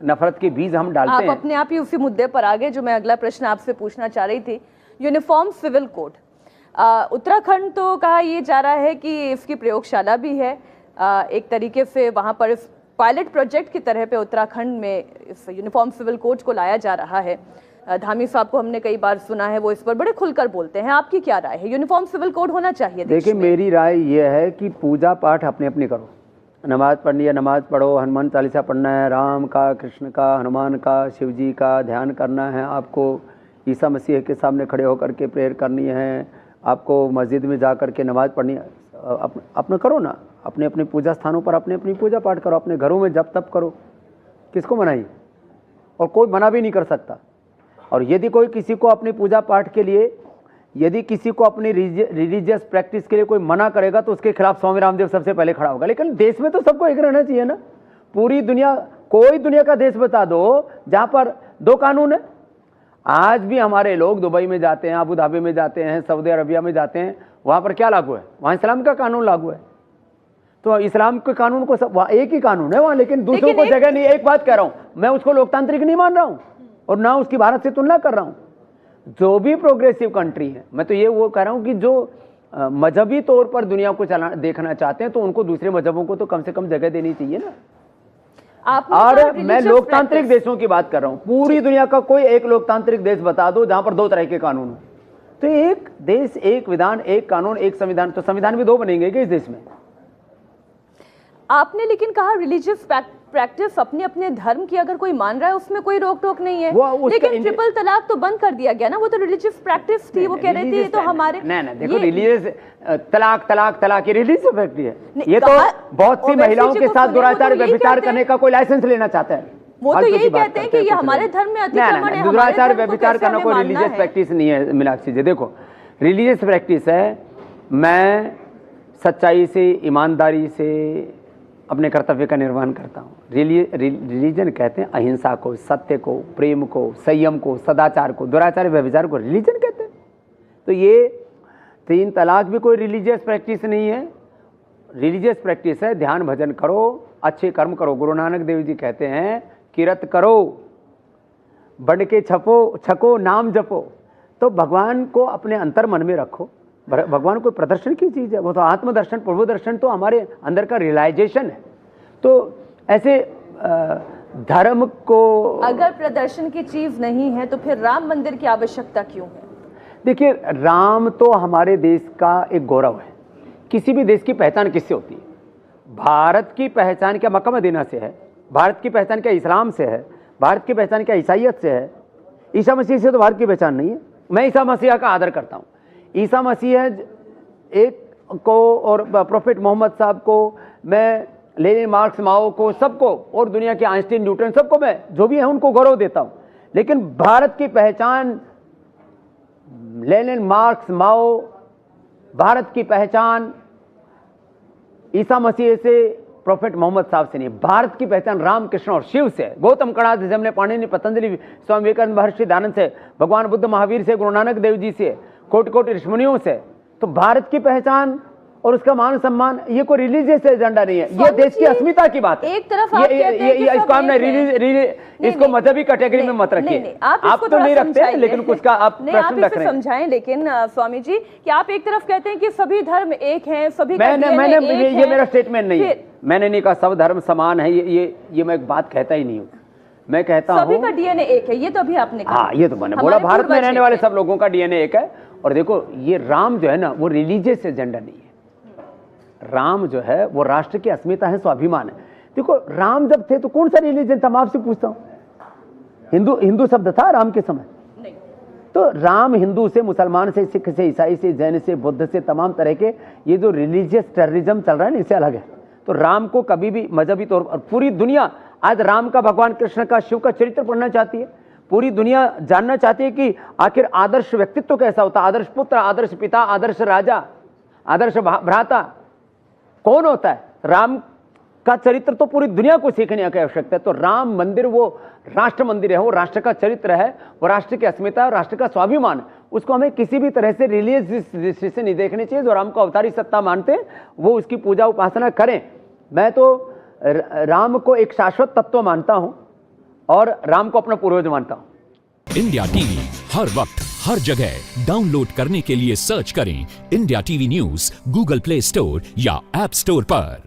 नफरत के बीज हम डालते हैं। आप अपने आप ही उसी मुद्दे पर आ गए जो मैं अगला प्रश्न आपसे पूछना चाह रही थी। यूनिफॉर्म सिविल कोड, उत्तराखंड तो कहा यह जा रहा है कि इसकी प्रयोगशाला भी है, एक तरीके से वहां पर इस पायलट प्रोजेक्ट की तरह पे उत्तराखंड में इस यूनिफॉर्म सिविल कोड को लाया जा रहा है। धामी साहब को हमने कई बार सुना है, वो इस पर बड़े खुलकर बोलते हैं। आपकी क्या राय है, यूनिफॉर्म सिविल कोड होना चाहिए? देखिए, मेरी राय यह है कि पूजा पाठ अपने अपने करो, नमाज पढ़नी है नमाज पढ़ो, हनुमान चालीसा पढ़ना है, राम का, कृष्ण का, हनुमान का, शिव जी का ध्यान करना है, आपको ईसा मसीह के सामने खड़े होकर के प्रेयर करनी है, आपको मस्जिद में जा कर के नमाज पढ़नी है, अपने करो ना, अपने अपने पूजा स्थानों पर अपने अपनी पूजा पाठ करो, अपने घरों में जप तप करो, किसको मनाई? और कोई मना भी नहीं कर सकता। और यदि कोई किसी को अपनी पूजा पाठ के लिए, यदि किसी को अपनी रिलीजियस प्रैक्टिस के लिए कोई मना करेगा तो उसके खिलाफ स्वामी रामदेव सबसे पहले खड़ा होगा। लेकिन देश में तो सबको एक रहना चाहिए ना। पूरी दुनिया, कोई दुनिया का देश बता दो जहां पर दो कानून है। आज भी हमारे लोग दुबई में जाते हैं, अबू धाबी में जाते हैं, सऊदी अरबिया में जाते हैं, वहां पर क्या लागू है? वहां इस्लाम का कानून लागू है। तो इस्लाम के कानून को सब, वहां एक ही कानून है वहां, लेकिन दूसरों को जगह नहीं। एक बात कह रहा हूं, मैं उसको लोकतांत्रिक नहीं मान रहा हूं और ना उसकी भारत से तुलना कर रहा हूं। जो भी प्रोग्रेसिव कंट्री है, मैं तो ये वो कह रहा हूं कि जो मजहबी तौर पर दुनिया को देखना चाहते हैं तो उनको दूसरे मजहबों को तो कम से कम जगह देनी चाहिए ना। और मैं लोकतांत्रिक देशों की बात कर रहा हूं। पूरी दुनिया का कोई एक लोकतांत्रिक देश बता दो जहां पर दो तरह के कानून हो। तो एक देश, एक विधान, एक कानून, एक संविधान। तो संविधान भी दो बनेंगे क्या इस देश में? आपने लेकिन कहा रिलीजियस प्रैक्टिस अपने अपने धर्म की अगर कोई मान रहा है उसमें कोई रोक टोक नहीं है, लेकिन ट्रिपल तलाक तो बंद कर दिया गया ना, वो तो रिलीजियस प्रैक्टिस थी। वो कह रहे थे ये तो हमारे नहीं, देखो, रिलीजियस तलाक ये रिलीजियस प्रैक्टिस है। ये तो बहुत सी महिलाओं के साथ दुराचार व्यभिचार करने का कोई लाइसेंस लेना चाहता है। वो तो यही कहते हैं कि ये हमारे धर्म में अतिक्रमण है। दुराचार व्यभिचार करना कोई रिलीजियस प्रैक्टिस नहीं है मीनाक्षी जी। देखो, रिलीजियस प्रैक्टिस है, मैं सच्चाई से, ईमानदारी से अपने कर्तव्य का निर्वहन करता हूँ। रिलीजन कहते हैं अहिंसा को, सत्य को, प्रेम को, संयम को, सदाचार को, दुराचार व्यभिचार को रिलीजन कहते हैं। तो ये तीन तलाक भी कोई रिलीजियस प्रैक्टिस नहीं है। रिलीजियस प्रैक्टिस है ध्यान भजन करो, अच्छे कर्म करो। गुरु नानक देव जी कहते हैं किरत करो, बढ़ के छको, नाम जपो। तो भगवान को अपने अंतर मन में रखो। भगवान कोई प्रदर्शन की चीज़ है, वो तो आत्मदर्शन, प्रभु दर्शन तो हमारे अंदर का रियलाइजेशन है। तो ऐसे धर्म को अगर प्रदर्शन की चीज़ नहीं है तो फिर राम मंदिर की आवश्यकता क्यों है? देखिए, राम तो हमारे देश का एक गौरव है। किसी भी देश की पहचान किससे होती है? भारत की पहचान क्या मक्का मदीना से है? भारत की पहचान क्या इस्लाम से है? भारत की पहचान क्या ईसाइयत से है? ईसा मसीह से तो भारत की पहचान नहीं है। मैं ईसा मसीह का आदर करता हूँ। ईसा मसीह एक को और प्रोफेट मोहम्मद साहब को, मैं लेनिन, मार्क्स, माओ को, सबको, और दुनिया के आइंस्टीन, न्यूटन, सबको मैं जो भी है उनको गौरव देता हूँ। लेकिन भारत की पहचान लेनिन, मार्क्स, माओ, भारत की पहचान ईसा मसीह से, प्रोफेट मोहम्मद साहब से नहीं। भारत की पहचान राम, कृष्ण और शिव से, गौतम कणाद से, हमने पाणिनि, पतंजलि, स्वामी विवेकानंद, महर्षि दयानंद से, भगवान बुद्ध, महावीर से, गुरु नानक देव जी से, कोटि कोटि ऋषिमुनियों से। तो भारत की पहचान और उसका मान सम्मान ये कोई रिलीजियस एजेंडा नहीं है, ये देश की अस्मिता की बात है। एक तरफ आप कहते हैं कि इसको हमने इसको मजहबी कैटेगरी में मत रखिए। आप तो नहीं रखते, लेकिन कुछ का आप प्रश्न रख रहे हैं। समझाएं। लेकिन स्वामी जी, कि आप एक तरफ कहते हैं कि सभी धर्म एक हैं, सभी ये मेरा स्टेटमेंट नहीं है। मैंने नहीं कहा सब धर्म समान है, ये मैं एक बात कहता ही नहीं हूँ। मैं कहता हूँ सभी का डीएनए एक है, ये तो अभी आपने कहा। हाँ, ये तो मैंने बोला, भारत में रहने वाले सब लोगों का डीएनए एक है। और देखो, ये राम जो है ना, वो रिलीजियस एजेंडा नहीं है। राम जो है वो राष्ट्र की अस्मिता है, स्वाभिमान है। देखो, राम जब थे तो कौन सा रिलीजन था? मैं आपसे पूछता हूँ। हिंदू शब्द था राम के समय? नहीं। तो राम हिंदू से, मुसलमान से, सिख से, ईसाई से, जैन से, बुद्ध से, तमाम तरह के ये जो रिलीजियस टेररिज्म चल रहा है ना, इससे अलग है। तो राम को कभी भी मजहबी तौर पर, पूरी दुनिया आज राम का, भगवान कृष्ण का, शिव का चरित्र पढ़ना चाहती है। पूरी दुनिया जानना चाहती है कि आखिर आदर्श व्यक्तित्व कैसा होता है, आदर्श पुत्र, आदर्श पिता, आदर्श राजा, आदर्श भ्राता कौन होता है। राम का चरित्र तो पूरी दुनिया को सीखने की आवश्यकता है। तो राम मंदिर वो राष्ट्र मंदिर है, वो राष्ट्र का चरित्र है, वो राष्ट्र की अस्मिता है, राष्ट्र का स्वाभिमान है। उसको हमें किसी भी तरह से रिलीजियस दृष्टि से नहीं देखनी चाहिए। जो राम को अवतारी सत्ता मानते हैं वो उसकी पूजा उपासना करें। मैं तो राम को एक शाश्वत तत्व मानता हूं। और राम को अपना पूर्वज मानता हूँ। इंडिया टीवी हर वक्त हर जगह डाउनलोड करने के लिए सर्च करें India TV news Google play store या ऐप स्टोर पर।